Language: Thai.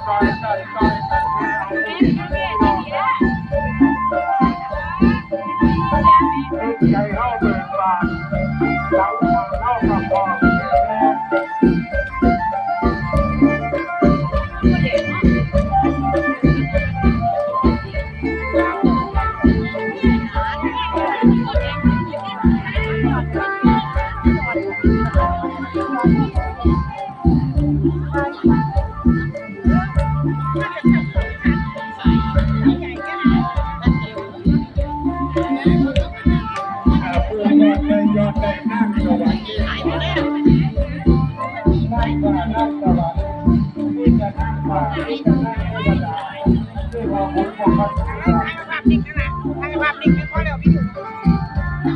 ซอยซอยซอยเอาลูกใจเข้าเบิกบานเราเข้ากับพ่อผู้ยอดได้ยอดได้นั่งสวรรค์นั่งสวรรค์ที่จะนั่งป่าที่จะนั่งเทวดาด้วยความมุ่งหวั